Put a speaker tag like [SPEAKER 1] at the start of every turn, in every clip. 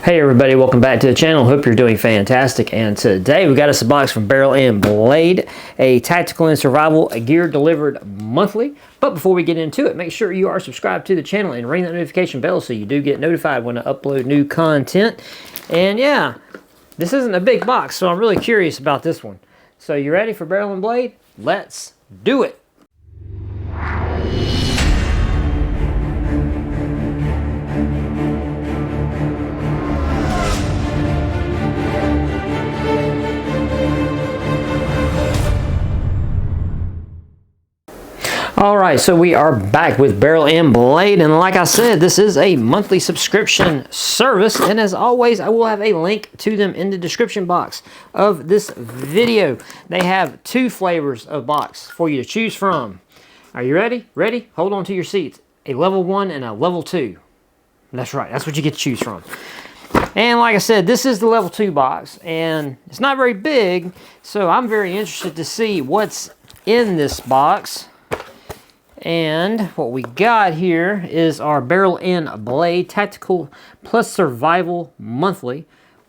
[SPEAKER 1] Hey everybody, welcome back to the channel. Hope you're doing fantastic. And today we got us a box from Barrel and Blade, a tactical and survival gear delivered monthly. But before we get into it, make sure you are subscribed to the channel and ring that notification bell so you do get notified when I upload new content. And yeah, this isn't a big box, so I'm really curious about this one. So you ready for Barrel and Blade? Let's do it. Alright, so we are back with Barrel and Blade, and like I said, this is a monthly subscription service, and as always, I will have a link to them in the description box of this video. They have two flavors of box for you to choose from. Are you ready? Ready? Hold on to your seats. A level 1 and a level 2. That's right, that's what you get to choose from. And like I said, this is the level 2 box, and it's not very big, so I'm very interested to see what's in this box. And what we got here is our Barrel and Blade Tactical Plus Survival Monthly.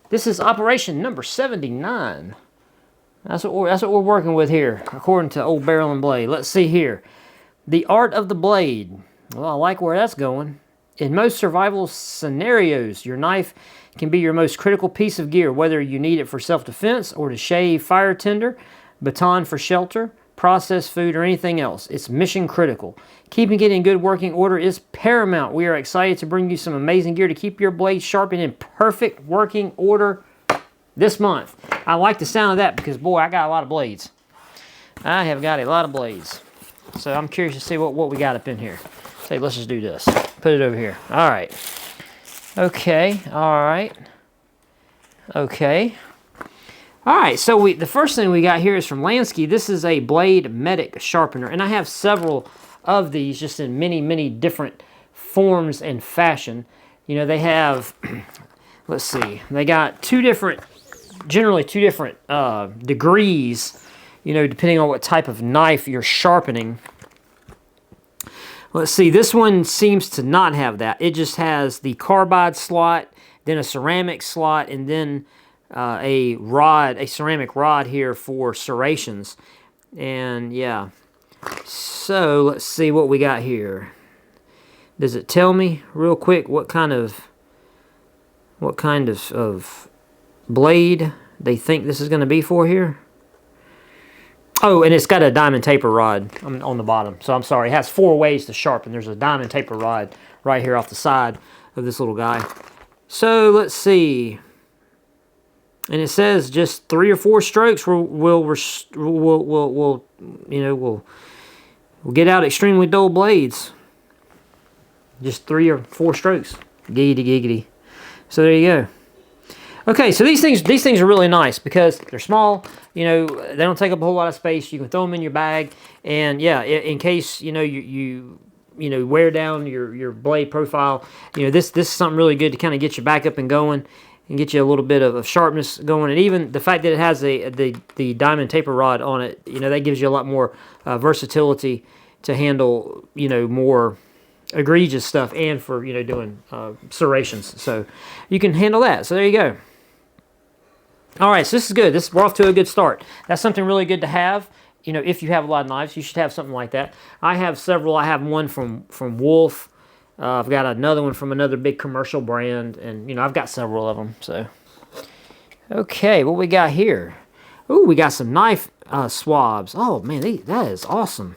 [SPEAKER 1] This is operation number 79. That's what we're working with here, according to old Barrel and Blade. Let's see here. The Art of the Blade. Well, I like where that's going. In most survival scenarios, your knife can be your most critical piece of gear, whether you need it for self-defense or to shave fire tinder, baton for shelter, processed food, or anything else. It's mission critical. Keeping it in good working order is paramount. We are excited to bring you some amazing gear to keep your blade sharp and in perfect working order this month. I like the sound of that because, boy, I got a lot of blades. I have got a lot of blades. So I'm curious to see what we got up in here. Say, let's just do this. Put it over here. All right. Okay. All right. Okay. Alright, so the first thing we got here is from Lansky. This is a Blade Medic Sharpener, and I have several of these just in many different forms and fashion. You know, they have, let's see, they got generally two different degrees, you know, depending on what type of knife you're sharpening. Let's see, this one seems to not have that. It just has the carbide slot, then a ceramic slot, and then a ceramic rod here for serrations. And yeah, so let's see what we got here. Does it tell me real quick what kind of blade they think this is going to be for here? Oh, and it's got a diamond taper rod on the bottom. So I'm sorry, it has 4 ways to sharpen. There's a diamond taper rod right here off the side of this little guy. So let's see. And it says just 3 or 4 strokes will get out extremely dull blades. Just 3 or 4 strokes. Giggity giggity. So there you go. Okay, so these things are really nice because they're small. You know, they don't take up a whole lot of space. You can throw them in your bag, and yeah, in case you know you wear down your blade profile. You know, this is something really good to kind of get you back up and going. And get you a little bit of sharpness going, and even the fact that it has the diamond taper rod on it, you know, that gives you a lot more versatility to handle, you know, more egregious stuff, and for, you know, doing serrations. So you can handle that. So there you go. All right, so this is good. We're off to a good start. That's something really good to have. You know, if you have a lot of knives, you should have something like that. I have several. I have one from Wolf. I've got another one from another big commercial brand, and, you know, I've got several of them, so. Okay, what we got here? Ooh, we got some knife swabs. Oh, man, that is awesome.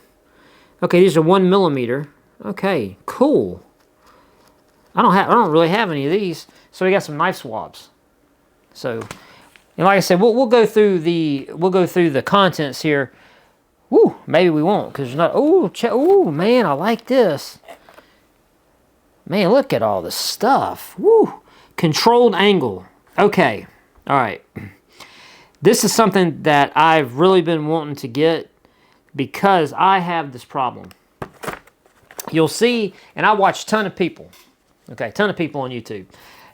[SPEAKER 1] Okay, these are 1mm. Okay, cool. I don't really have any of these, so we got some knife swabs. So, and like I said, we'll go through the contents here. Woo, maybe we won't, because there's not. Oh, man, I like this. Man, look at all this stuff. Woo! Controlled angle. Okay. All right. This is something that I've really been wanting to get because I have this problem. You'll see, and I watch a ton of people, okay, ton of people on YouTube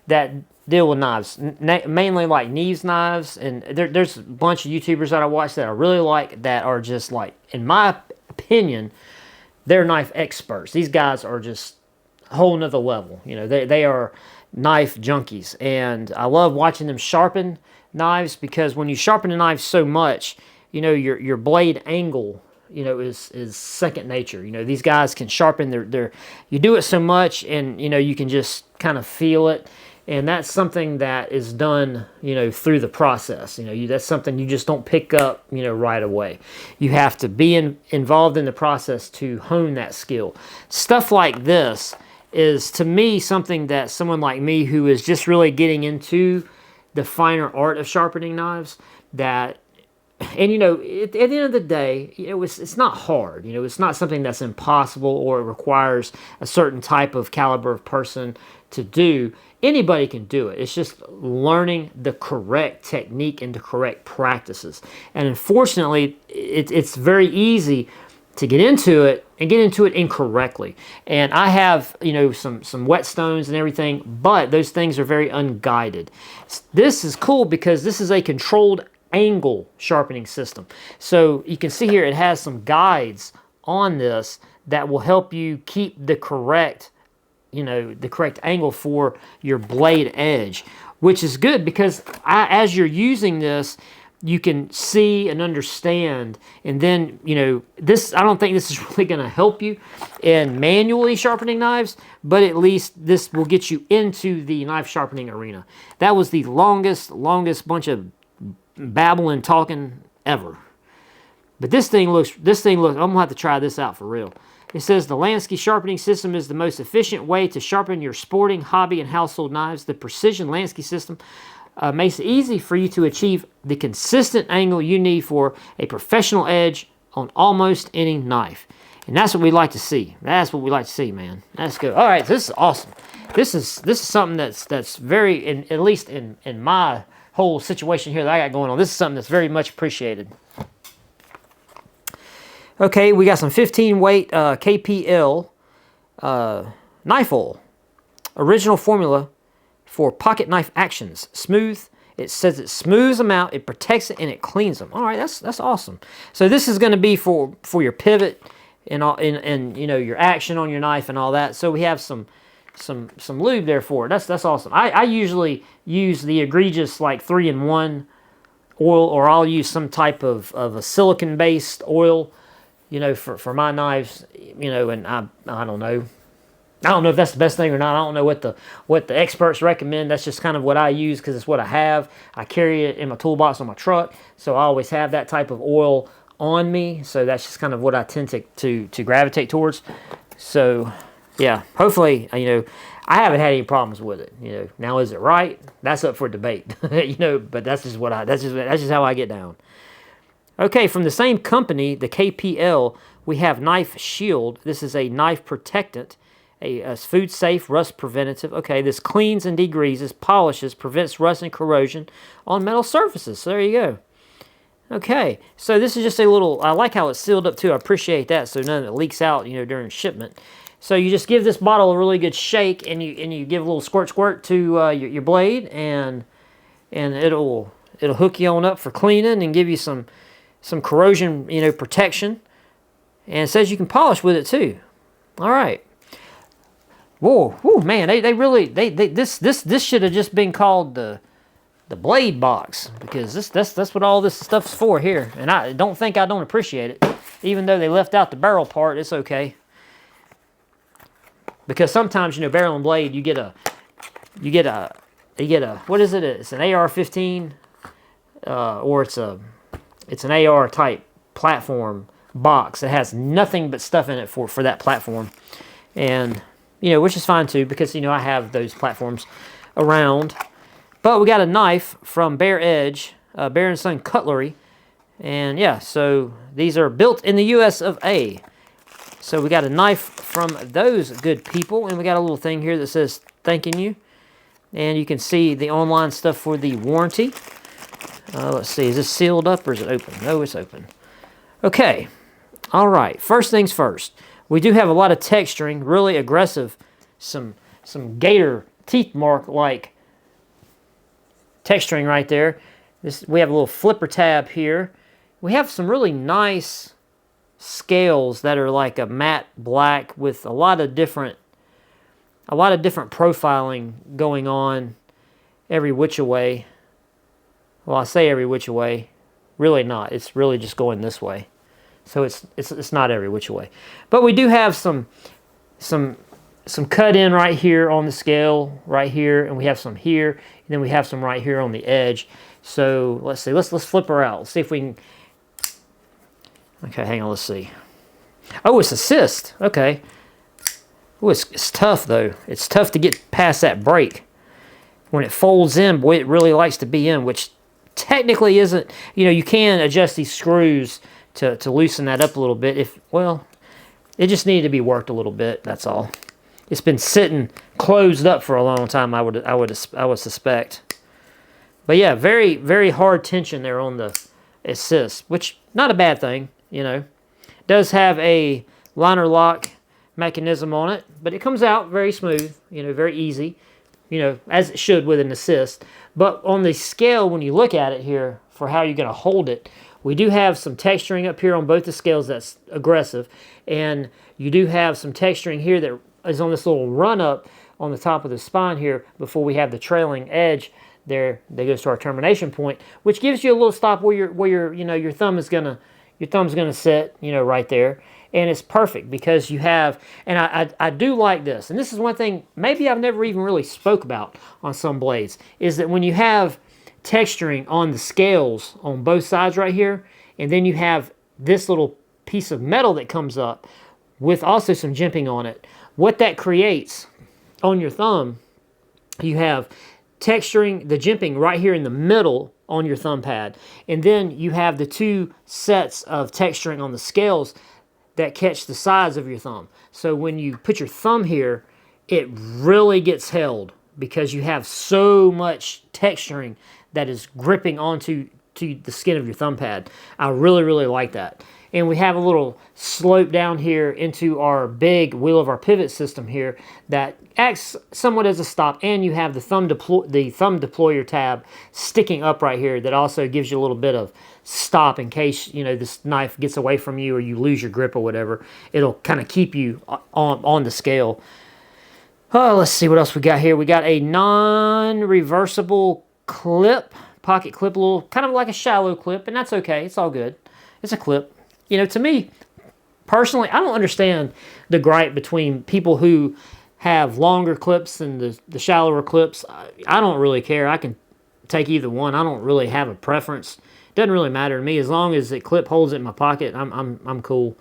[SPEAKER 1] that deal with knives, mainly like Neves knives, and there's a bunch of YouTubers that I watch that I really like that are just like, in my opinion, they're knife experts. These guys are just a whole nother level. You know, they are knife junkies, and I love watching them sharpen knives, because when you sharpen a knife so much, you know, your blade angle, you know, is second nature. You know, these guys can sharpen their you do it so much, and you know, you can just kind of feel it. And that's something that is done, you know, through the process. You know, that's something you just don't pick up, you know, right away. You have to be involved in the process to hone that skill. Stuff like this is, to me, something that someone like me, who is just really getting into the finer art of sharpening knives, that, and you know, at the end of the day, it's not hard. You know, it's not something that's impossible or it requires a certain type of caliber of person to do. Anybody can do it. It's just learning the correct technique and the correct practices. And unfortunately, it's very easy to get into it and get into it incorrectly. And I have, you know, some whetstones and everything, but those things are very unguided. This is cool because this is a controlled angle sharpening system. So you can see here it has some guides on this that will help you keep the correct, you know, the correct angle for your blade edge, which is good because as you're using this, you can see and understand. And then, you know, this, I don't think this is really going to help you in manually sharpening knives, but at least this will get you into the knife sharpening arena. That was the longest bunch of babbling, talking ever. But this thing looks, I'm going to have to try this out for real. It says the Lansky sharpening system is the most efficient way to sharpen your sporting, hobby, and household knives. The precision Lansky system makes it easy for you to achieve the consistent angle you need for a professional edge on almost any knife. And that's what we like to see. That's what we like to see, man. That's good. All right, this is awesome. This is something that's very, at least in my whole situation here that I got going on, this is something that's very much appreciated. Okay, we got some 15 weight KPL knife oil. Original formula for pocket knife actions. Smooth. It says it smooths them out, it protects it, and it cleans them. All right, that's awesome. So this is going to be for your pivot and you know, your action on your knife and all that. So we have some lube there for it. That's awesome. I usually use the egregious like 3-in-1 oil, or I'll use some type of a silicone based oil, you know, for my knives, you know. And I don't know if that's the best thing or not. I don't know what the experts recommend. That's just kind of what I use because it's what I have. I carry it in my toolbox on my truck, so I always have that type of oil on me. So that's just kind of what I tend to gravitate towards. So yeah, hopefully, you know, I haven't had any problems with it. You know, now is it right? That's up for debate. You know, but that's just how I get down. Okay, from the same company, the KPL, we have Knife Shield. This is a knife protectant, a food safe, rust preventative. Okay, this cleans and degreases, polishes, prevents rust and corrosion on metal surfaces. So there you go. Okay, so this is just a little, I like how it's sealed up too. I appreciate that, so none of it leaks out, you know, during shipment. So you just give this bottle a really good shake, and you give a little squirt to your blade, and it'll hook you on up for cleaning and give you some corrosion, you know, protection. And it says you can polish with it too. All right. Whoa, man, this should have just been called the blade box, because that's what all this stuff's for here. And I don't appreciate it, even though they left out the barrel part. It's okay, because sometimes, you know, barrel and blade, you get a what is it? It's an AR-15, or it's an AR type platform box that has nothing but stuff in it for that platform. And, you know, which is fine too, because, you know, I have those platforms around. But we got a knife from Bear Edge, Bear & Son Cutlery. And yeah, so these are built in the US of A. So we got a knife from those good people, and we got a little thing here that says thanking you. And you can see the online stuff for the warranty. Let's see, is this sealed up or is it open? No, it's open. Okay, all right, first things first. We do have a lot of texturing, really aggressive, some gator teeth mark like texturing right there. We have a little flipper tab here. We have some really nice scales that are like a matte black with a lot of different a lot of different profiling going on every which way. Well, I say every which way, really not. It's really just going this way. So it's not every which way. But we do have some cut in right here on the scale, right here, and we have some here, and then we have some right here on the edge. So let's see, let's flip her out. Let's see if we can. Okay, hang on, let's see. Oh, it's assist. Okay. Oh, it's tough though. It's tough to get past that brake. When it folds in, boy, it really likes to be in, which technically isn't. You know, you can adjust these screws to loosen that up a little bit. Well, it just needed to be worked a little bit. That's all. It's been sitting closed up for a long time. I would suspect. But yeah, very very hard tension there on the assist, which not a bad thing. You know, does have a liner lock mechanism on it, but it comes out very smooth. You know, very easy. You know, as it should with an assist. But on the scale, when you look at it here for how you're going to hold it, we do have some texturing up here on both the scales that's aggressive, and you do have some texturing here that is on this little run up on the top of the spine here before we have the trailing edge there that goes to our termination point, which gives you a little stop where your you know your thumb's gonna sit, you know, right there. And it's perfect because you have, and I do like this, and this is one thing maybe I've never even really spoke about on some blades, is that when you have texturing on the scales on both sides right here, and then you have this little piece of metal that comes up with also some jimping on it, what that creates on your thumb, you have texturing, the jimping right here in the middle on your thumb pad, and then you have the two sets of texturing on the scales that catch the sides of your thumb. So when you put your thumb here, it really gets held because you have so much texturing that is gripping onto the skin of your thumb pad. I really, really like that. And we have a little slope down here into our big wheel of our pivot system here that acts somewhat as a stop, and you have the thumb deployer tab sticking up right here that also gives you a little bit of stop in case, you know, this knife gets away from you or you lose your grip or whatever. It'll kind of keep you on the scale. Oh, let's see what else we got here. We got a non-reversible clip, pocket clip, a little kind of like a shallow clip, and that's okay. It's all good. It's a clip. You know, to me, personally, I don't understand the gripe between people who have longer clips and the shallower clips. I don't really care. I can take either one. I don't really have a preference. Doesn't really matter to me as long as the clip holds it in my pocket. I'm cool.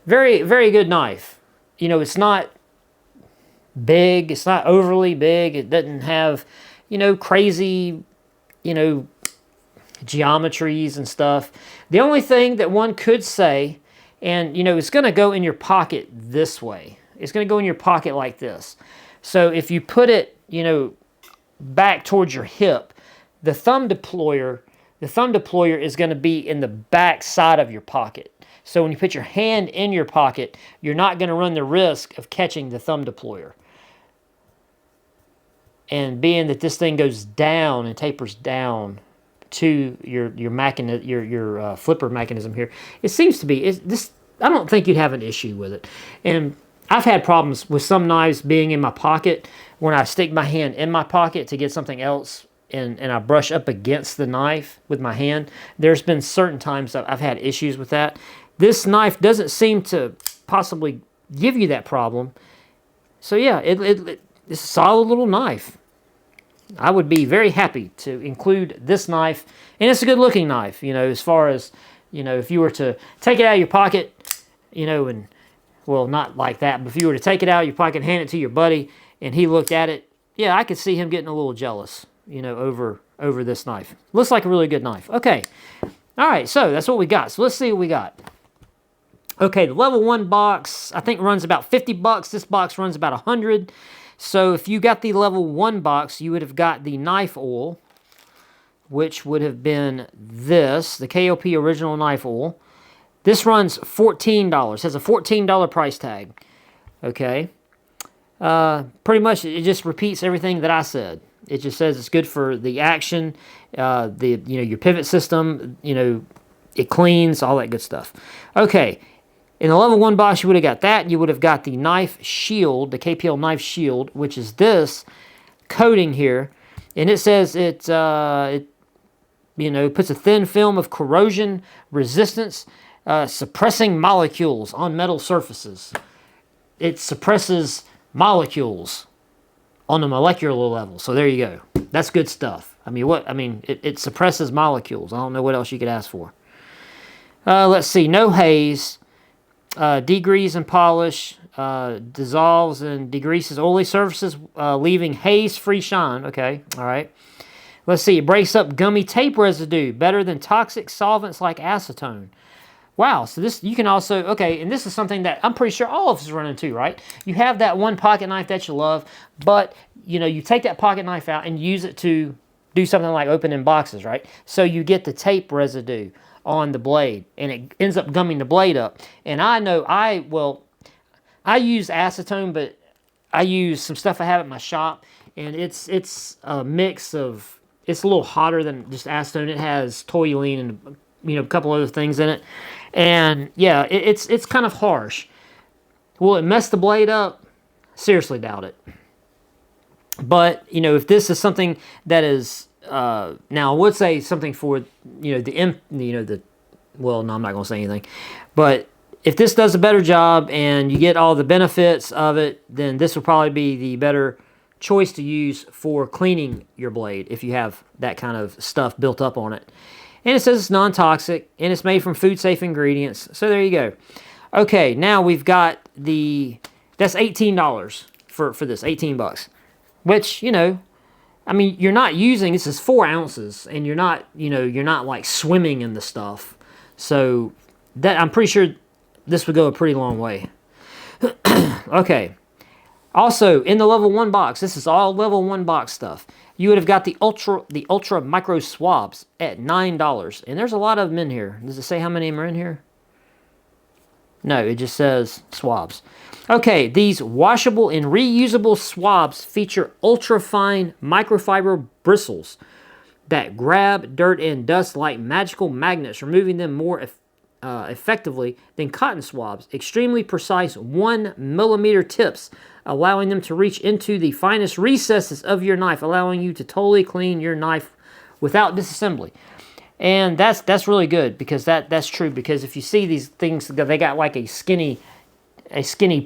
[SPEAKER 1] Very very good knife. You know, it's not big. It's not overly big. It doesn't have, you know, crazy, you know, geometries and stuff. The only thing that one could say, and you know, it's going to go in your pocket this way. It's going to go in your pocket like this. So if you put it, you know, back towards your hip, the thumb deployer is going to be in the back side of your pocket. So when you put your hand in your pocket, you're not going to run the risk of catching the thumb deployer. And being that this thing goes down and tapers down to your flipper mechanism here, it seems to be this. I don't think you'd have an issue with it. And I've had problems with some knives being in my pocket when I stick my hand in my pocket to get something else, and I brush up against the knife with my hand. There's been certain times that I've had issues with that. This knife doesn't seem to possibly give you that problem. So yeah, it's a solid little knife. I would be very happy to include this knife, and it's a good looking knife, you know, as far as, you know, if you were to take it out of your pocket, you know, and, well, not like that, but if you were to take it out of your pocket and hand it to your buddy, and he looked at it, yeah, I could see him getting a little jealous, you know, over this knife. Looks like a really good knife. Okay, all right, so that's what we got. So let's see what we got. Okay, the level 1 box, I think runs about $50. This box runs about $100. So if you got the level 1 box, you would have got the knife oil, which would have been this, the KOP original knife oil. This runs $14, has a $14 price tag. Okay. Pretty much it just repeats everything that I said. It just says it's good for the action, your pivot system, you know, it cleans, all that good stuff. Okay. In the level 1 box, you would have got that. You would have got the knife shield, the KPL knife shield, which is this coating here. And it says it puts a thin film of corrosion resistance, suppressing molecules on metal surfaces. It suppresses molecules on the molecular level. So there you go. That's good stuff. It suppresses molecules. I don't know what else you could ask for. Let's see. No haze. Degrease and polish. Dissolves and degreases oily surfaces, leaving haze-free shine. Okay, all right. Let's see. It breaks up gummy tape residue better than toxic solvents like acetone. Wow, so this, you can also, okay, and this is something that I'm pretty sure all of us run into, right? You have that one pocket knife that you love, but, you take that pocket knife out and use it to do something like opening boxes, right? So you get the tape residue on the blade, and it ends up gumming the blade up. And I know, I use acetone, but I use some stuff I have at my shop, and it's a mix of, it's a little hotter than just acetone. It has toluene and, a couple other things in it. And yeah, it's kind of harsh. Will it mess the blade up? Seriously doubt it. But, if this is something that is, now I would say something for, well, no, I'm not going to say anything. But if this does a better job and you get all the benefits of it, then this will probably be the better choice to use for cleaning your blade if you have that kind of stuff built up on it. And it says it's non-toxic, and it's made from food-safe ingredients. So there you go. Okay, now we've got that's $18 for this, 18 bucks. Which, you're not using, this is 4 ounces, and you're not like swimming in the stuff. So that, I'm pretty sure this would go a pretty long way. Okay. Also, in the level 1 box, this is all level 1 box stuff. You would have got the ultra micro swabs at $9. And there's a lot of them in here. Does it say how many of them are in here? No, it just says swabs. Okay, these washable and reusable swabs feature ultra-fine microfiber bristles that grab dirt and dust like magical magnets, removing them more effectively than cotton swabs. Extremely precise 1 millimeter tips, allowing them to reach into the finest recesses of your knife, allowing you to totally clean your knife without disassembly. And that's really good, because that's true. Because if you see these things, they got like a skinny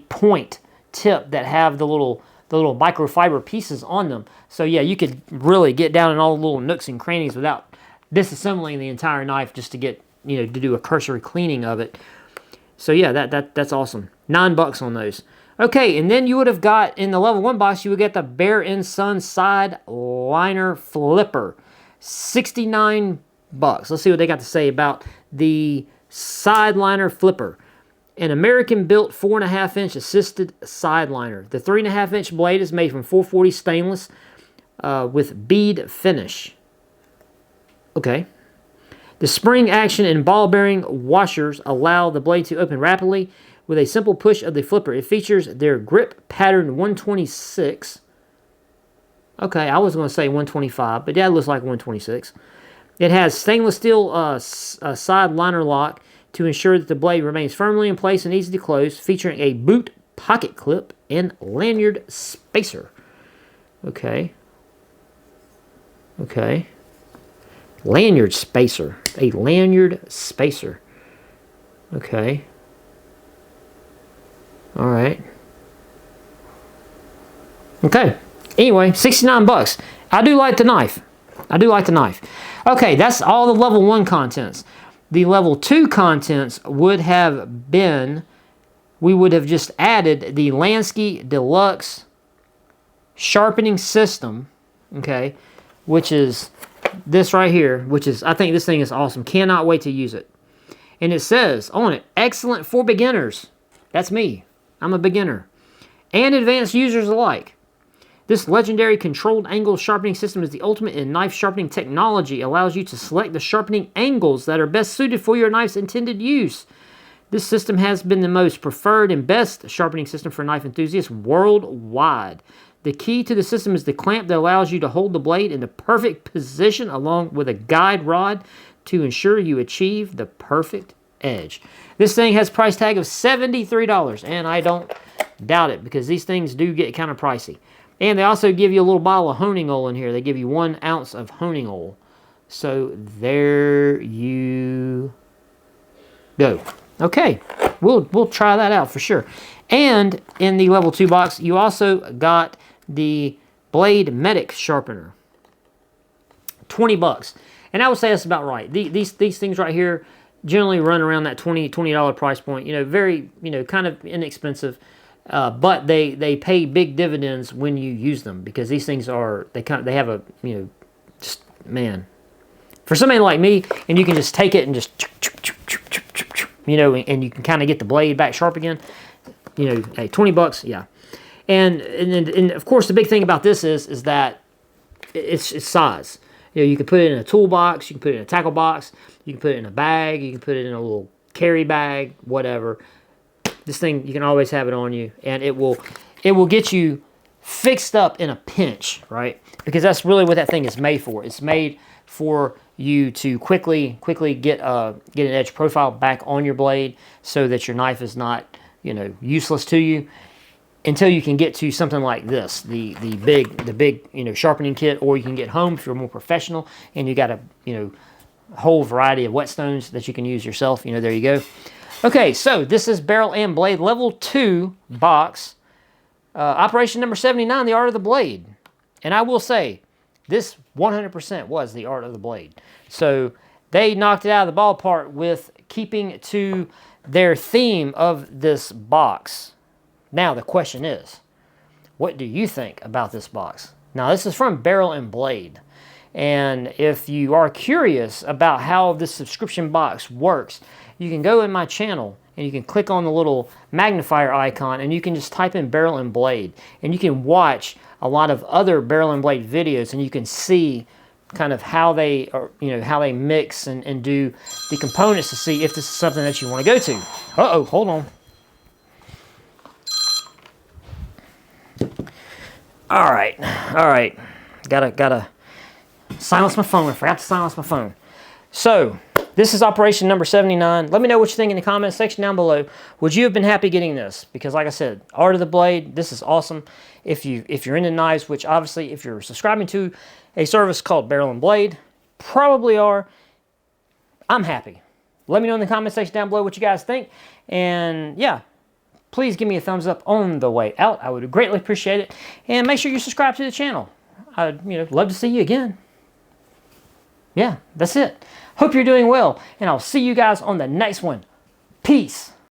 [SPEAKER 1] point tip that have the little microfiber pieces on them. So yeah, you could really get down in all the little nooks and crannies without disassembling the entire knife just to get to do a cursory cleaning of it. So yeah, that's awesome. $9 on those. Okay, and then you would have got, in the level 1 box, you would get the Bear & Son side liner flipper. $69. Let's see what they got to say about the side liner flipper. An American-built 4.5-inch assisted side liner. The 3.5-inch blade is made from 440 stainless with bead finish. Okay. The spring action and ball bearing washers allow the blade to open rapidly with a simple push of the flipper. It features their grip pattern 126. Okay, I was going to say 125, but that looks like 126. It has stainless steel side liner lock to ensure that the blade remains firmly in place and easy to close, featuring a boot pocket clip and lanyard spacer. Okay. Okay. Lanyard spacer. A lanyard spacer. Okay. All right. Okay. Anyway, $69. I do like the knife. I do like the knife. Okay, that's all the level 1 contents. The level 2 contents would have been, we would have just added the Lansky Deluxe sharpening system, okay, which is this right here, which is, I think this thing is awesome. Cannot wait to use it. And it says on it, excellent for beginners. That's me. I'm a beginner. And advanced users alike. This legendary controlled angle sharpening system is the ultimate in knife sharpening technology. It allows you to select the sharpening angles that are best suited for your knife's intended use. This system has been the most preferred and best sharpening system for knife enthusiasts worldwide. The key to the system is the clamp that allows you to hold the blade in the perfect position along with a guide rod to ensure you achieve the perfect edge. This thing has a price tag of $73, and I don't doubt it because these things do get kind of pricey. And they also give you a little bottle of honing oil in here. They give you 1 ounce of honing oil. So there you go. Okay, we'll try that out for sure. And in the level 2 box, you also got the Blade Medic Sharpener. 20 bucks. And I would say that's about right. These things right here generally run around that $20 price point. You know, very, you know, kind of inexpensive. But they pay big dividends when you use them because these things are, they have a, you know, just, man. For somebody like me, and you can just take it and just, you know, and you can kind of get the blade back sharp again. You know, hey, 20 bucks, yeah. And of course, the big thing about this is that it's size. You know, you can put it in a toolbox, you can put it in a tackle box, you can put it in a bag, you can put it in a little carry bag, whatever. This thing, you can always have it on you, and it will get you fixed up in a pinch, right? Because that's really what that thing is made for. It's made for you to quickly get an edge profile back on your blade so that your knife is not, you know, useless to you until you can get to something like this, the big you know, sharpening kit, or you can get home if you're more professional and you got a, you know, whole variety of whetstones that you can use yourself. You know, there you go. Okay, so this is Barrel and Blade Level 2 box. Operation number 79, The Art of the Blade. And I will say, this 100% was The Art of the Blade. So they knocked it out of the ballpark with keeping to their theme of this box. Now the question is, what do you think about this box? Now this is from Barrel and Blade. And if you are curious about how this subscription box works, you can go in my channel and you can click on the little magnifier icon and you can just type in Barrel and Blade. And you can watch a lot of other Barrel and Blade videos and you can see kind of how they are, you know, how they mix and do the components to see if this is something that you want to go to. Uh-oh, hold on. All right. Gotta silence my phone. I forgot to silence my phone. So, this is operation number 79. Let me know what you think in the comments section down below. Would you have been happy getting this? Because like I said, Art of the Blade, this is awesome. If you're into knives, which obviously if you're subscribing to a service called Barrel and Blade, probably are, I'm happy. Let me know in the comment section down below what you guys think. And yeah, please give me a thumbs up on the way out. I would greatly appreciate it. And make sure you subscribe to the channel. I'd love to see you again. Yeah, that's it. Hope you're doing well, and I'll see you guys on the next one. Peace.